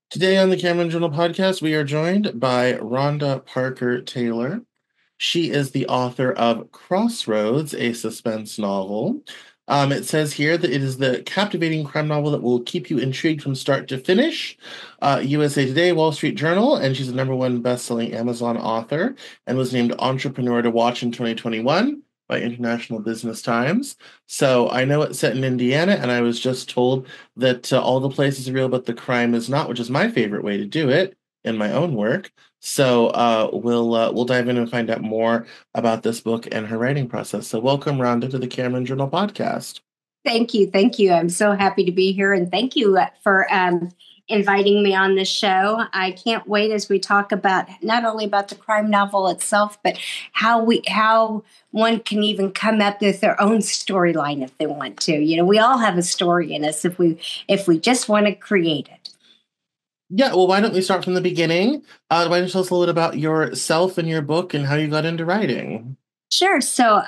Today on the Cameron Journal podcast, we are joined by Rhonda Parker-Taylor. She is the author of Crossroads, a suspense novel. It says here that it is the captivating crime novel that will keep you intrigued from start to finish. USA Today, Wall Street Journal, and she's a number one best-selling Amazon author and was named Entrepreneur to Watch in 2021 by International Business Times. So I know it's set in Indiana, and I was just told that all the places are real, but the crime is not, which is my favorite way to do it in my own work. So we'll dive in and find out more about this book and her writing process. So welcome, Rhonda, to the Cameron Journal podcast. Thank you. Thank you. I'm so happy to be here. And thank you for inviting me on this show. I can't wait as we talk about not only about the crime novel itself, but how one can even come up with their own storyline if they want to. You know, we all have a story in us if we just want to create it. Yeah, well, why don't we start from the beginning? Why don't you tell us a little bit about yourself and your book and how you got into writing? Sure. So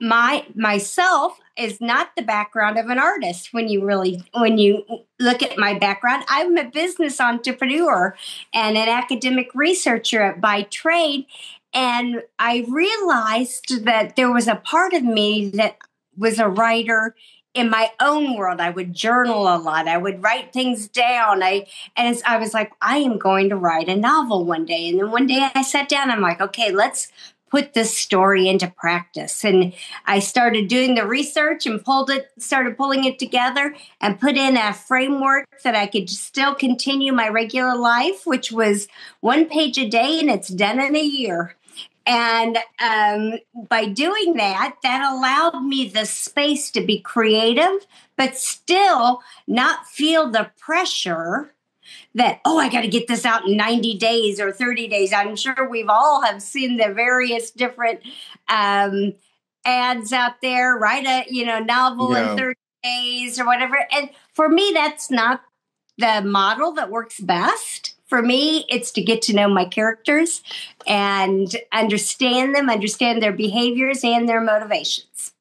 myself is not the background of an artist. When you look at my background, I'm a business entrepreneur and an academic researcher by trade. And I realized that there was a part of me that was a writer in my own world. I would journal a lot. I would write things down. I was like, I am going to write a novel one day. And then one day I sat down, I'm like, okay, let's put this story into practice. And I started doing the research and started pulling it together and put in a framework that I could still continue my regular life, which was one page a day, and it's done in a year. And by doing that, that allowed me the space to be creative, but still not feel the pressure that, oh, I got to get this out in 90 days or 30 days. I'm sure we've all have seen the various different ads out there, write a novel in 30 days or whatever. And for me, that's not the model that works best. For me, it's to get to know my characters and understand them, understand their behaviors and their motivations.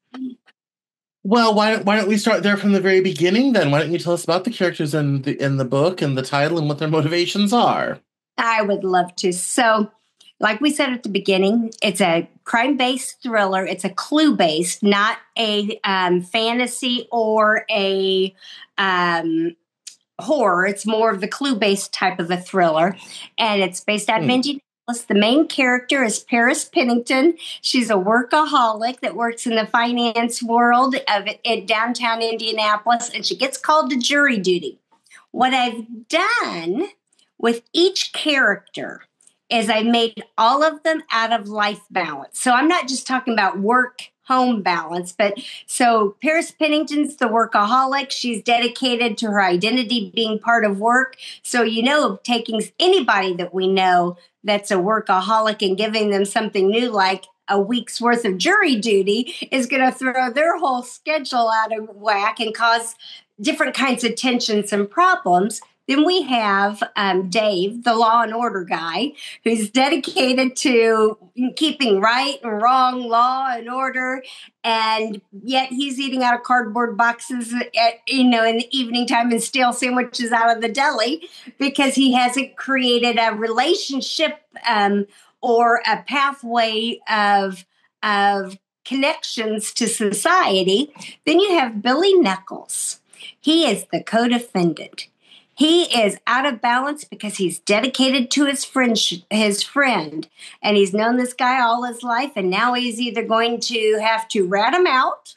Well, why don't we start there from the very beginning then? Why don't you tell us about the characters in the book and the title and what their motivations are? I would love to. So, like we said at the beginning, it's a crime-based thriller. It's a clue-based, not a fantasy or a horror. It's more of the clue-based type of a thriller. And it's based out of Indianapolis. The main character is Paris Pennington. She's a workaholic that works in the finance world in downtown Indianapolis, and she gets called to jury duty. What I've done with each character is I made all of them out of life balance. So I'm not just talking about work-home balance, but so Paris Pennington's the workaholic. She's dedicated to her identity being part of work. So, taking anybody that we know that's a workaholic and giving them something new like a week's worth of jury duty is going to throw their whole schedule out of whack and cause different kinds of tensions and problems. Then we have Dave, the law and order guy, who's dedicated to keeping right and wrong, law and order, and yet he's eating out of cardboard boxes, in the evening time and stale sandwiches out of the deli because he hasn't created a relationship or a pathway of connections to society. Then you have Billy Knuckles. He is the co-defendant. He is out of balance because he's dedicated to his friend, and he's known this guy all his life, and now he's either going to have to rat him out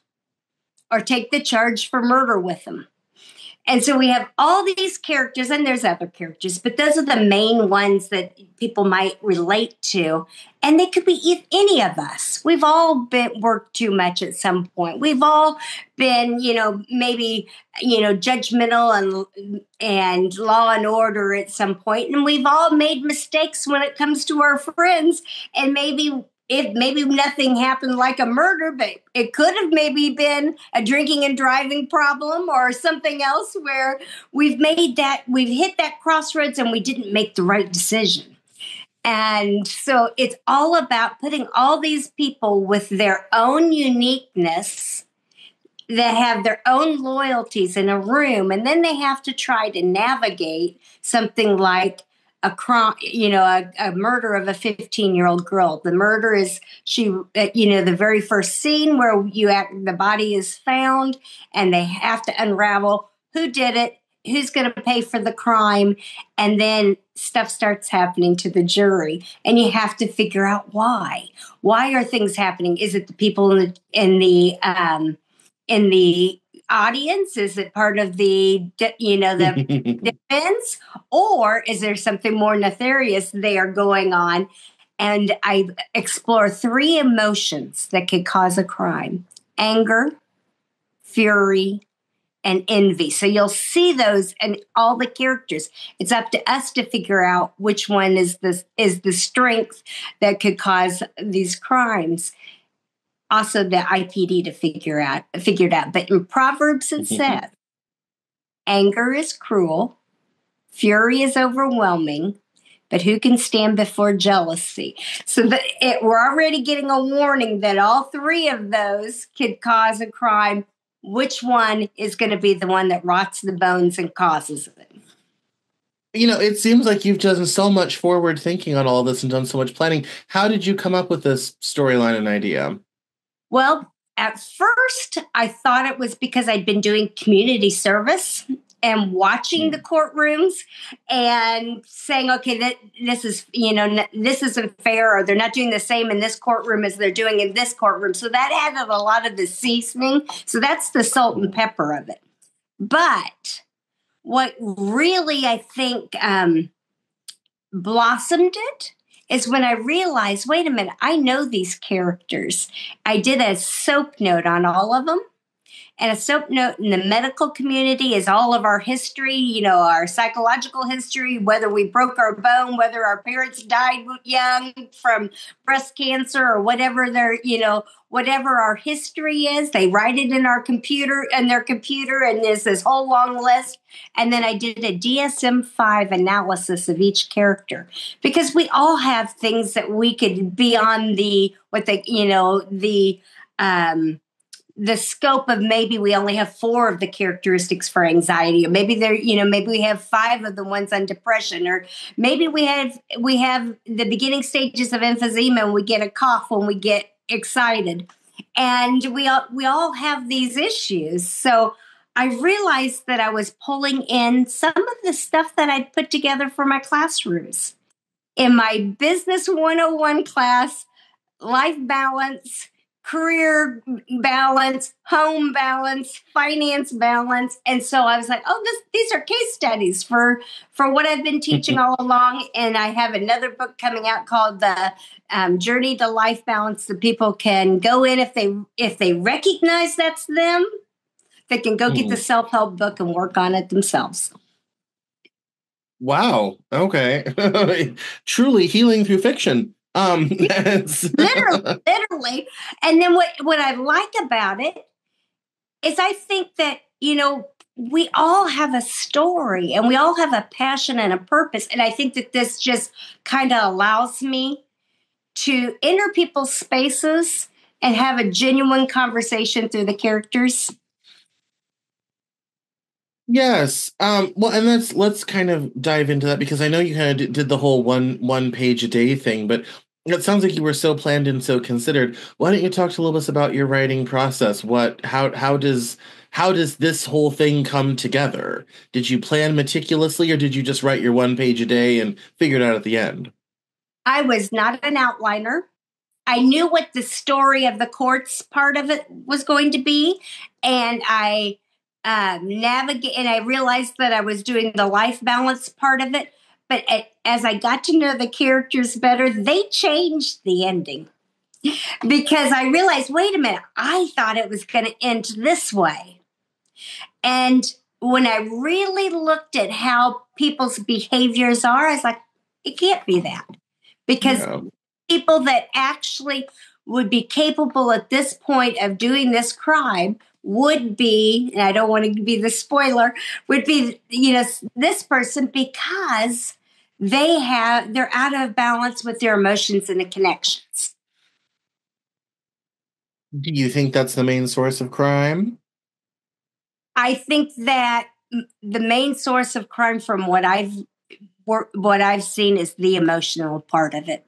or take the charge for murder with him. And so we have all these characters, and there's other characters, but those are the main ones that people might relate to. And they could be any of us. We've all worked too much at some point. We've all been, maybe, judgmental and law and order at some point. And we've all made mistakes when it comes to our friends. And maybe nothing happened like a murder, but it could have maybe been a drinking and driving problem or something else where we've hit that crossroads and we didn't make the right decision. And so it's all about putting all these people with their own uniqueness that have their own loyalties in a room, and then they have to try to navigate something like a crime, a murder of a 15-year-old girl. The murder is the very first scene where the body is found, and they have to unravel who did it, who's going to pay for the crime, and then stuff starts happening to the jury, and you have to figure out why. Why are things happening? Is it the people in the audience? Is it part of the defense, or is there something more nefarious there going on? And I explore 3 emotions that could cause a crime: anger, fury, and envy. So you'll see those in all the characters. It's up to us to figure out which one is the strength that could cause these crimes. Also, the IPD to figure it out. But in Proverbs it says, anger is cruel, fury is overwhelming, but who can stand before jealousy? So we're already getting a warning that all 3 of those could cause a crime. Which one is going to be the one that rots the bones and causes it? It seems like you've done so much forward thinking on all this and done so much planning. How did you come up with this storyline and idea? Well, at first, I thought it was because I'd been doing community service and watching the courtrooms and saying, okay, this isn't fair, or they're not doing the same in this courtroom as they're doing in this courtroom. So that added a lot of the seasoning. So that's the salt and pepper of it. But what really, I think, blossomed it is when I realized, wait a minute, I know these characters. I did a soap note on all of them. And a soap note in the medical community is all of our history, our psychological history, whether we broke our bone, whether our parents died young from breast cancer, or whatever whatever our history is. They write it in their computer, and there's this whole long list. And then I did a DSM-5 analysis of each character, because we all have things that we could be on the scope of. Maybe we only have 4 of the characteristics for anxiety, or maybe maybe we have 5 of the ones on depression, or maybe we have the beginning stages of emphysema and we get a cough when we get excited, and we all have these issues. So I realized that I was pulling in some of the stuff that I'd put together for my classrooms. In my Business 101 class, life balance, career balance, home balance, finance balance. And so I was like, these are case studies for what I've been teaching all along. And I have another book coming out called The Journey to Life Balance that people can go in if they recognize that's them. They can go get the self-help book and work on it themselves. Wow. Okay. Truly healing through fiction. Literally. And then what I like about it is I think that, we all have a story, and we all have a passion and a purpose. And I think that this just kind of allows me to enter people's spaces and have a genuine conversation through the characters. Yes. Well, and let's kind of dive into that, because I know you kind of did the whole one page a day thing, but it sounds like you were so planned and so considered. Why don't you talk to a little bit about your writing process? How does this whole thing come together? Did you plan meticulously, or did you just write your 1 page a day and figure it out at the end? I was not an outliner. I knew what the story of the courts part of it was going to be, and I and I realized that I was doing the life balance part of it. But as I got to know the characters better, they changed the ending, because I realized, wait a minute, I thought it was going to end this way. And when I really looked at how people's behaviors are, I was like, it can't be that. Because people that actually would be capable at this point of doing this crime would be, and I don't want to be the spoiler, would be, this person, because they're out of balance with their emotions and the connections. Do you think that's the main source of crime? I think that the main source of crime, from what I've seen, is the emotional part of it.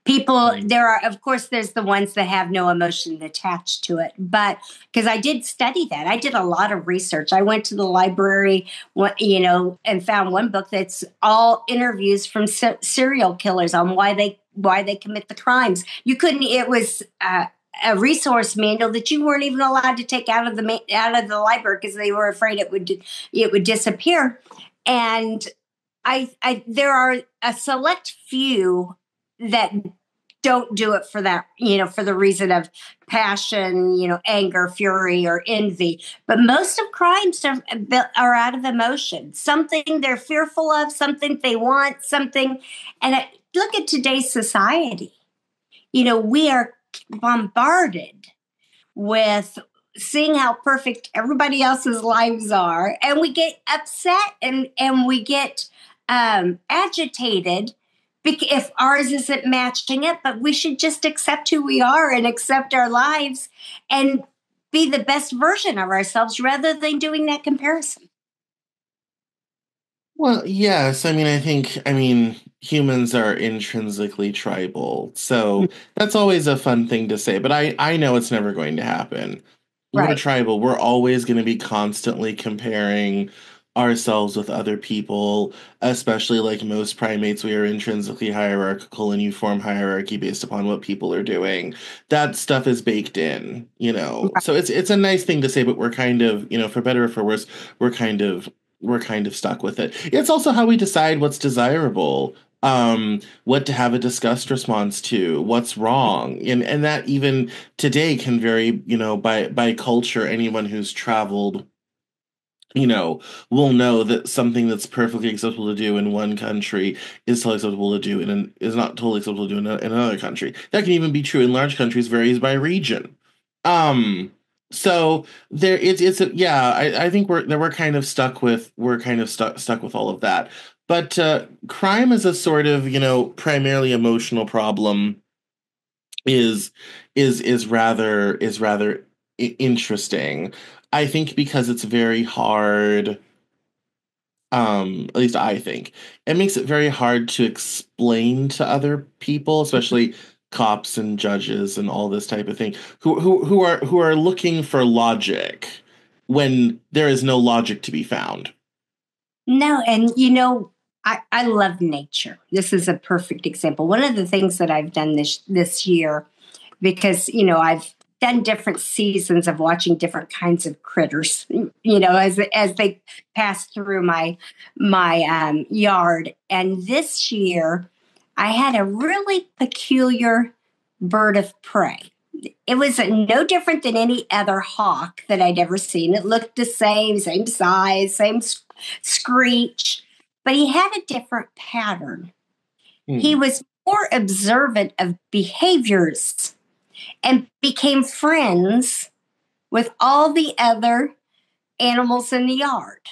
People, Mm. there are, of course, there's the ones that have no emotion attached to it, but because I did study that, I did a lot of research. I went to the library, and found one book that's all interviews from serial killers on why they commit the crimes. You couldn't. It was a resource manual that you weren't even allowed to take out of the library because they were afraid it would disappear. And there are a select few that don't do it for that, for the reason of passion, anger, fury, or envy. But most of crimes are out of emotion, something they're fearful of, something they want, something. And look at today's society. We are bombarded with seeing how perfect everybody else's lives are, and we get upset and we get agitated if ours isn't matching it. But we should just accept who we are and accept our lives and be the best version of ourselves rather than doing that comparison. Well, yes. I mean, humans are intrinsically tribal. So that's always a fun thing to say, but I know it's never going to happen. We're Right. tribal. We're always going to be constantly comparing ourselves with other people, especially like most primates, we are intrinsically hierarchical and you form hierarchy based upon what people are doing. That stuff is baked in, you know. So it's a nice thing to say, but we're kind of, for better or for worse, we're kind of we're kind of stuck with it. It's also how we decide what's desirable. What to have a disgust response to, what's wrong, and that even today can vary, by culture. Anyone who's traveled, will know that something that's perfectly acceptable to do in one country is totally acceptable to do is not totally acceptable to do in another country. That can even be true in large countries, varies by region. Um, so there, yeah. I think we're kind of stuck with all of that. But crime is a sort of, primarily emotional problem is is rather interesting. I think because it's very hard, at least I think, it makes it very hard to explain to other people, especially cops and judges and all this type of thing, who are looking for logic when there is no logic to be found. No, and I love nature. This is a perfect example. One of the things that I've done this year, because I've done different seasons of watching different kinds of critters, as they pass through my yard. And this year, I had a really peculiar bird of prey. It was no different than any other hawk that I'd ever seen. It looked the same size, same screech, but he had a different pattern. He Hmm. was more observant of behaviors and became friends with all the other animals in the yard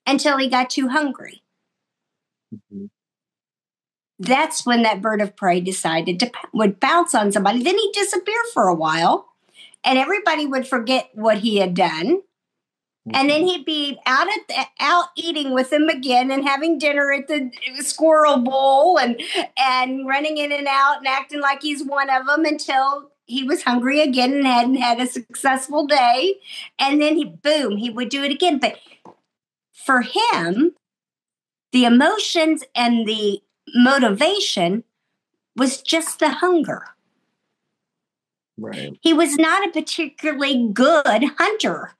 until he got too hungry. That's when that bird of prey decided to would pounce on somebody. Then he'd disappear for a while, and everybody would forget what he had done. And then he'd be out eating with them again and having dinner at the squirrel bowl and running in and out and acting like he's one of them until he was hungry again and hadn't had a successful day. And then he would do it again. But for him, the emotions and the motivation was just the hunger. Right. He was not a particularly good hunter.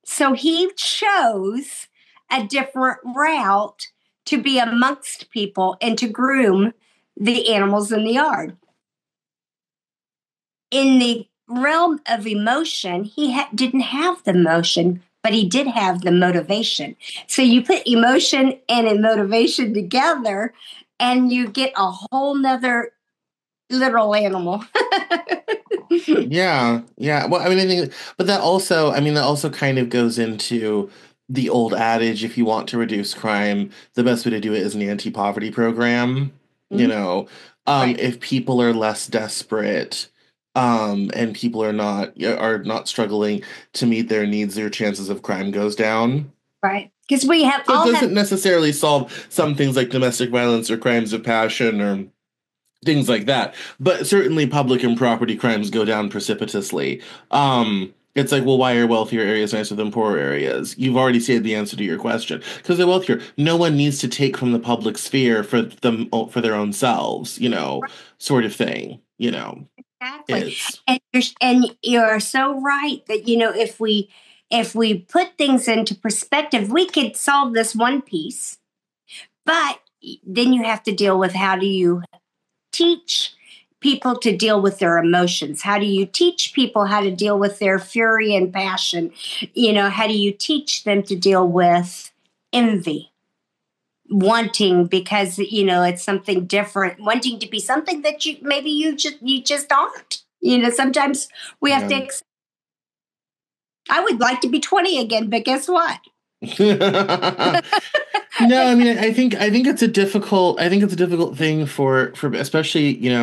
So he chose a different route to be amongst people and to groom the animals in the yard. In the realm of emotion, he didn't have the emotion, but he did have the motivation. So you put emotion and motivation together, and you get a whole nother literal animal. Yeah, yeah. Well, I mean, I think, but that also kind of goes into the old adage, if you want to reduce crime, the best way to do it is an anti-poverty program. You Mhm. know, Right. if people are less desperate, and people are not struggling to meet their needs, their chances of crime goes down. Right. Because we have So it all have doesn't necessarily solve some things like domestic violence or crimes of passion or things like that. But certainly public and property crimes go down precipitously. It's like, well, why are wealthier areas nicer than poorer areas? You've already said the answer to your question. Because they're wealthier. No one needs to take from the public sphere for their own selves, sort of thing. exactly. It's And you're so right that if we put things into perspective, we could solve this one piece, but then you have to deal with how do you teach people to deal with their emotions? How do you teach people how to deal with their fury and passion? How do you teach them to deal with envy? Wanting because it's something different, wanting to be something that you just aren't. Sometimes we have to yeah. I would like to be 20 again, but guess what? No, I mean, I think it's a difficult thing for especially,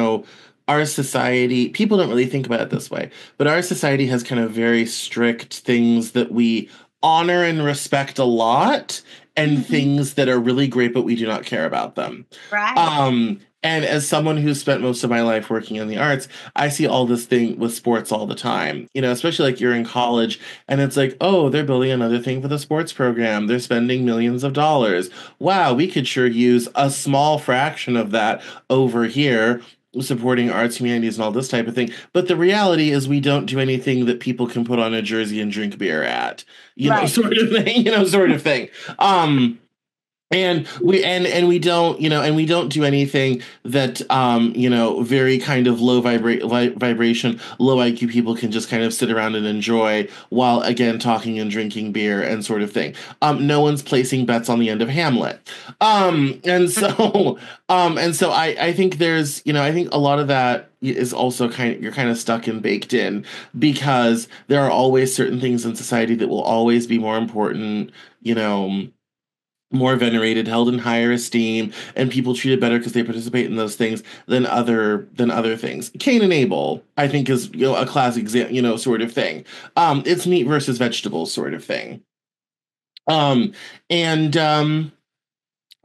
our society. People don't really think about it this way, but our society has kind of very strict things that we honor and respect a lot, and Mhm. things that are really great, but we do not care about them. Right. And as someone who's spent most of my life working in the arts, I see all this thing with sports all the time. Especially like you're in college and it's like, oh, they're building another thing for the sports program. They're spending millions of dollars. Wow, we could sure use a small fraction of that over here, supporting arts, humanities, and all this type of thing. But the reality is, we don't do anything that people can put on a jersey and drink beer at, Right. sort of thing, sort of thing. And we don't do anything that very kind of vibration, low IQ people can just kind of sit around and enjoy while again talking and drinking beer and sort of thing. No one's placing bets on the end of Hamlet. And so I think I think a lot of that is also you're kind of stuck and baked in, because there are always certain things in society that will always be more important, you know more venerated, held in higher esteem, and people treated better because they participate in those things than other things. Cain and Abel, I think, is a classic example, sort of thing. It's meat versus vegetables, sort of thing. Um, and I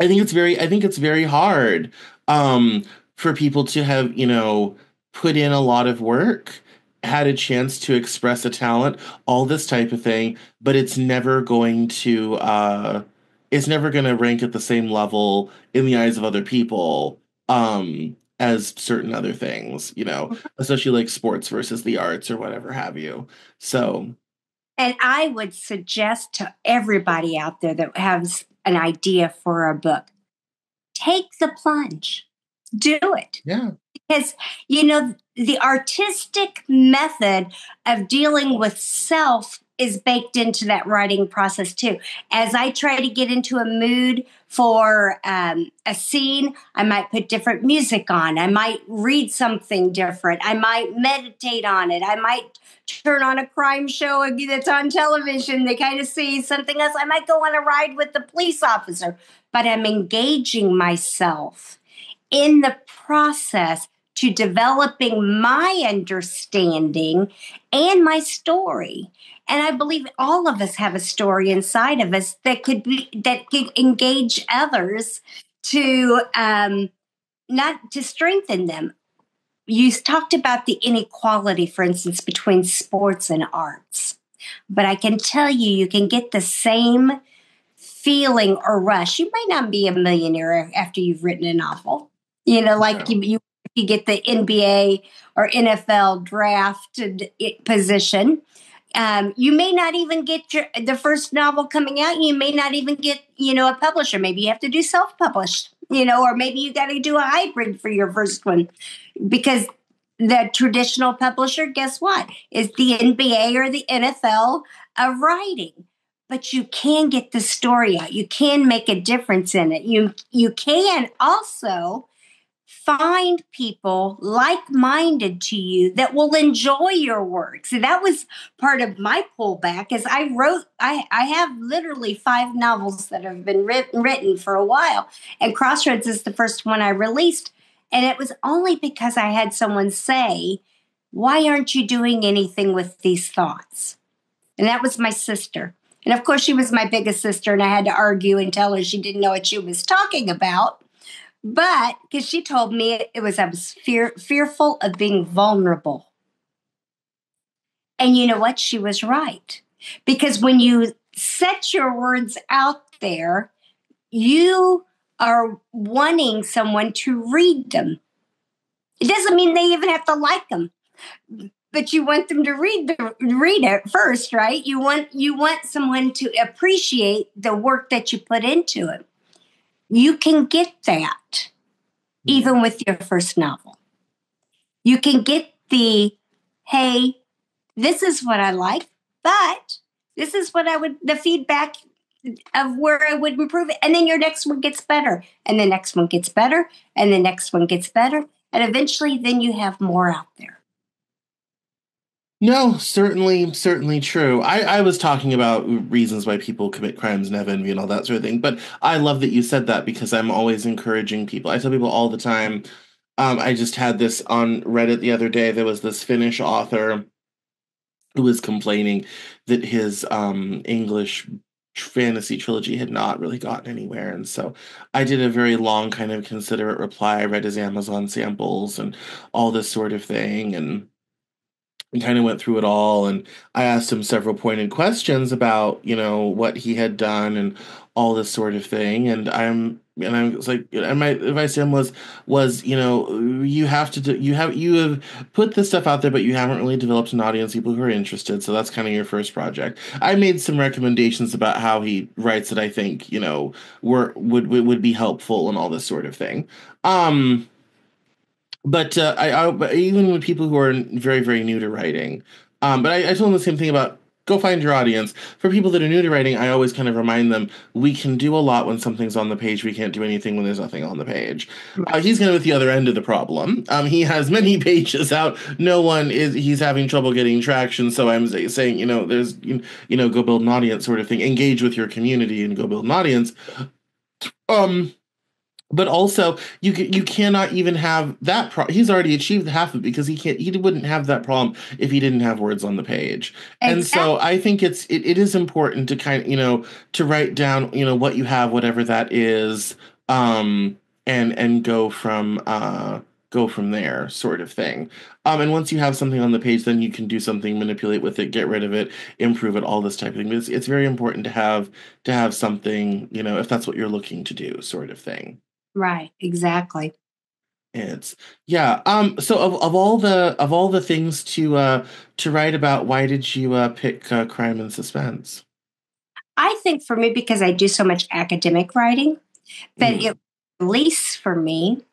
think it's very hard um, for people to have, put in a lot of work, had a chance to express a talent, all this type of thing, but it's never going to rank at the same level in the eyes of other people as certain other things, especially like sports versus the arts or whatever have you. So, And I would suggest to everybody out there that has an idea for a book, take the plunge, do it. yeah. Because, the artistic method of dealing with self is baked into that writing process too. As I try to get into a mood for a scene, I might put different music on. I might read something different. I might meditate on it. I might turn on a crime show that's on television. They kind of see something else. I might go on a ride with the police officer, but I'm engaging myself in the process to developing my understanding and my story. And I believe all of us have a story inside of us that could engage others to not to strengthen them. You talked about the inequality, for instance, between sports and arts. But I can tell you, you can get the same feeling or rush. You might not be a millionaire after you've written a novel. Like Yeah. you get the NBA or NFL drafted position. You may not even get the first novel coming out. You may not even get, a publisher. Maybe you have to do self-published, or maybe you got to do a hybrid for your first one, because the traditional publisher, guess what, is the NBA or the NFL of writing. But you can get the story out. You can make a difference in it. You can also find people like-minded to you that will enjoy your work. So that was part of my pullback. Is I have literally 5 novels that have been written for a while, and Crossroads is the first one I released. And it was only because I had someone say, Why aren't you doing anything with these thoughts? And that was my sister. And of course, she was my biggest sister, and I had to argue and tell her she didn't know what she was talking about. But because she told me I was fearful of being vulnerable. And you know what? She was right. Because when you set your words out there, you are wanting someone to read them. It doesn't mean they even have to like them, but you want them to read it first, right? You want someone to appreciate the work that you put into it. You can get that even with your first novel. You can get hey, this is what I like, but this is what the feedback of where I would improve it. And then your next one gets better, and the next one gets better, and the next one gets better. And eventually then you have more out there. No, certainly true. I was talking about reasons why people commit crimes and have envy and all that sort of thing. But I love that you said that because I'm always encouraging people. I tell people all the time. I just had this on Reddit the other day. There was this Finnish author who was complaining that his English fantasy trilogy had not really gotten anywhere. And so I did a very long, kind of considerate reply. I read his Amazon samples and all this sort of thing. And kind of went through it all, and I asked him several pointed questions about what he had done and all this sort of thing. And I was like, and my advice to him was you have put this stuff out there, but you haven't really developed an audience, people who are interested. So that's kind of your first project. I made some recommendations about how he writes that I think would be helpful and all this sort of thing. But even with people who are very, very new to writing, but I told them the same thing about go find your audience. For people that are new to writing, I always kind of remind them we can do a lot when something's on the page. We can't do anything when there's nothing on the page. He's kind of at the other end of the problem. He has many pages out. He's having trouble getting traction. So I'm saying, there's, go build an audience sort of thing. Engage with your community and go build an audience. But also, you cannot even have that. He's already achieved half of it because he wouldn't have that problem if he didn't have words on the page. Exactly. And so I think it is important to kind of to write down what you have, whatever that is, and go from there, sort of thing. And once you have something on the page, then you can do something, manipulate with it, get rid of it, improve it, all this type of thing. But it's very important to have something, if that's what you're looking to do, sort of thing. Right, exactly. It's yeah. So of all the things to write about, why did you pick crime and suspense? I think for me, because I do so much academic writing, that it was a release for me.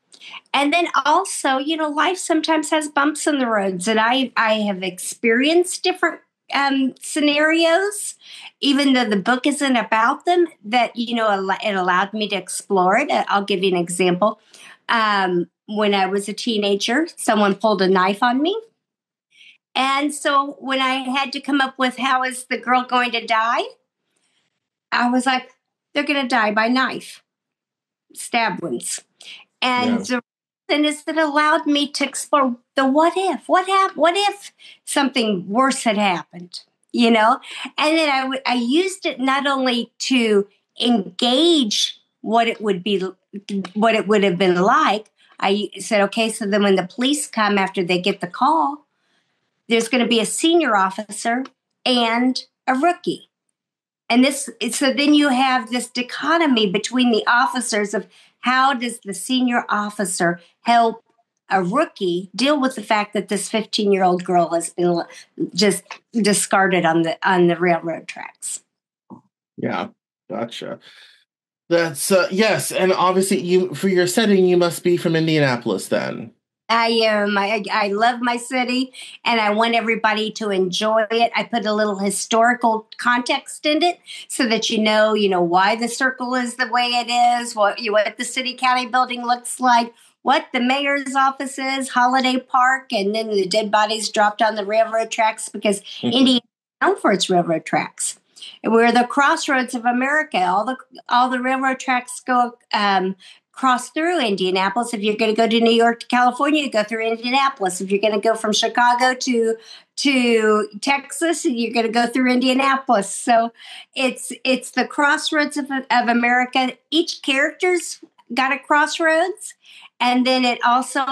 And then also, life sometimes has bumps in the roads, and I have experienced different scenarios, even though the book isn't about them. That it allowed me to explore it. I'll give you an example. When I was a teenager, someone pulled a knife on me, and so when I had to come up with how is the girl going to die, I was like, they're going to die by knife, stab wounds. And the reason is that it allowed me to explore the what if. What if something worse had happened? And then I used it not only to engage what it would have been like. I said, okay, so then when the police come after they get the call, there's going to be a senior officer and a rookie. And so then you have this dichotomy between the officers of how does the senior officer help a rookie deal with the fact that this 15-year-old girl has been just discarded on the railroad tracks. Yeah, gotcha. That's yes, and obviously for your setting you must be from Indianapolis then. I am. I love my city, and I want everybody to enjoy it. I put a little historical context in it so that you know why the circle is the way it is, what the city county building looks like, what the mayor's office is, Holiday Park, and then the dead bodies dropped on the railroad tracks because Indiana is known for its railroad tracks. We're the crossroads of America. All the railroad tracks go cross through Indianapolis. If you're going to go to New York to California, you go through Indianapolis. If you're going to go from Chicago to Texas, you're going to go through Indianapolis. So it's the crossroads of America. Each character's got a crossroads. And then it also,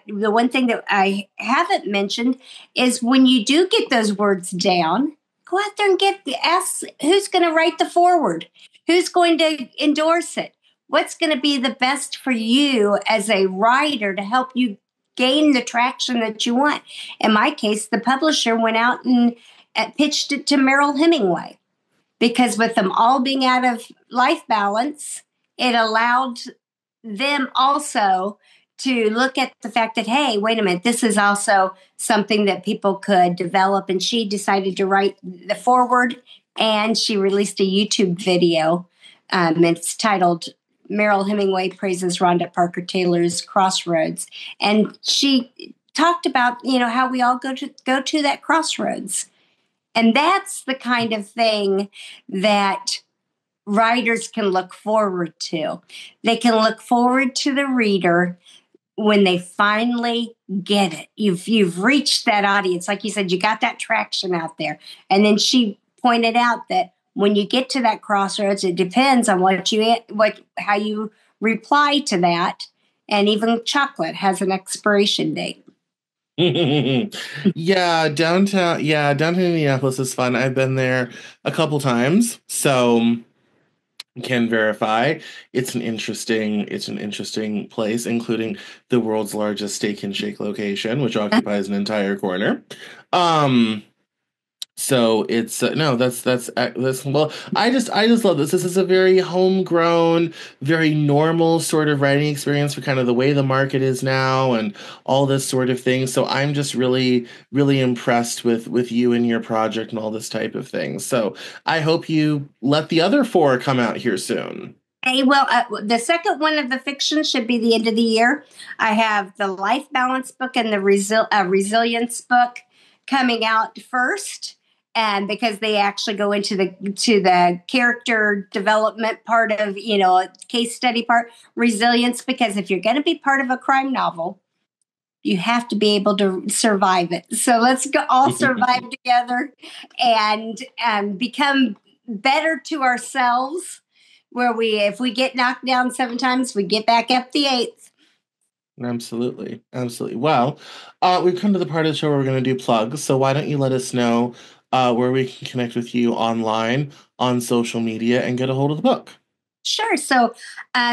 the one thing that I haven't mentioned is when you do get those words down, go out there and ask who's going to write the foreword, who's going to endorse it, what's going to be the best for you as a writer to help you gain the traction that you want. In my case, the publisher went out and pitched it to Merrill Hemingway, because with them all being out of life balance, it allowed them also to look at the fact that, hey, wait a minute, this is also something that people could develop. And she decided to write the foreword, and she released a YouTube video. It's titled Merrill Hemingway Praises Rhonda Parker-Taylor's Crossroads. And she talked about, how we all go to that crossroads. And that's the kind of thing that writers can look forward to. They can look forward to the reader when they finally get it. You've reached that audience. Like you said, you got that traction out there. And then she pointed out that when you get to that crossroads, it depends on how you reply to that. And even chocolate has an expiration date. Downtown Indianapolis is fun. I've been there a couple times, so can verify it's an interesting place, including the world's largest steak and shake location, which occupies an entire corner. So it's that's well, I just love this. This is a very homegrown, very normal sort of writing experience for kind of the way the market is now and all this sort of thing. So I'm just really, really impressed with you and your project and all this type of thing. So I hope you let the other 4 come out here soon. Hey, well, the second one of the fiction should be the end of the year. I have the Life Balance book and the Resilience book coming out first. And because they actually go into the character development part of, case study part, resilience, because if you're going to be part of a crime novel, you have to be able to survive it. So let's all survive together and become better to ourselves, where if we get knocked down 7 times, we get back up the 8th. Absolutely. Well, we've come to the part of the show where we're going to do plugs. So why don't you let us know where we can connect with you online, on social media, and get a hold of the book? Sure. So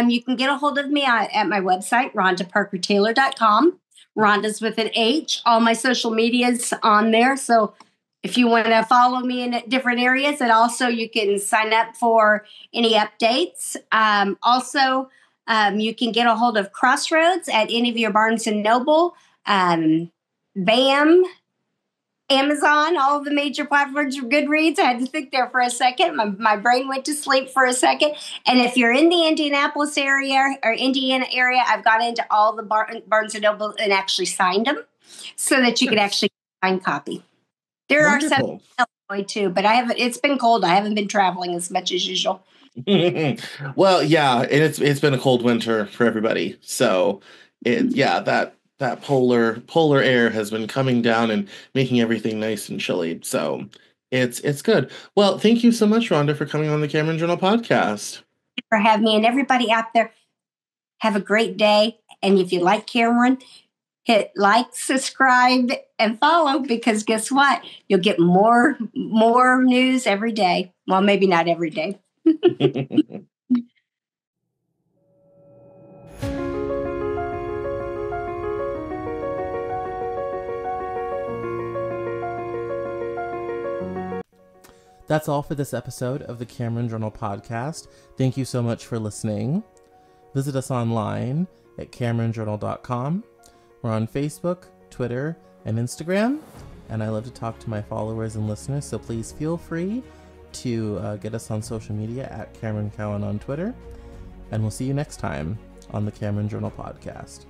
you can get a hold of me at my website, RhondaParkerTaylor.com. Rhonda's with an H. All my social media's on there. So if you want to follow me in different areas, and also you can sign up for any updates. Also, you can get a hold of Crossroads at any of your Barnes & Noble, BAM, Amazon, all of the major platforms for Goodreads. I had to think there for a second. My brain went to sleep for a second. And if you're in the Indianapolis area or Indiana area, I've got into all the Barnes & Noble and actually signed them so that you could actually find copy. There Wonderful. Are some in Illinois too, but it's been cold. I haven't been traveling as much as usual. Well, yeah, and it's been a cold winter for everybody. So that polar air has been coming down and making everything nice and chilly. So it's good. Well, thank you so much, Rhonda, for coming on the Cameron Journal podcast. Thank you for having me, and everybody out there, have a great day. And if you like Cameron, hit like, subscribe, and follow, because guess what? You'll get more news every day. Well, maybe not every day. That's all for this episode of the Cameron Journal podcast. Thank you so much for listening. Visit us online at CameronJournal.com. We're on Facebook, Twitter, and Instagram, and I love to talk to my followers and listeners, so please feel free to get us on social media at Cameron Cowan on Twitter, and we'll see you next time on the Cameron Journal podcast.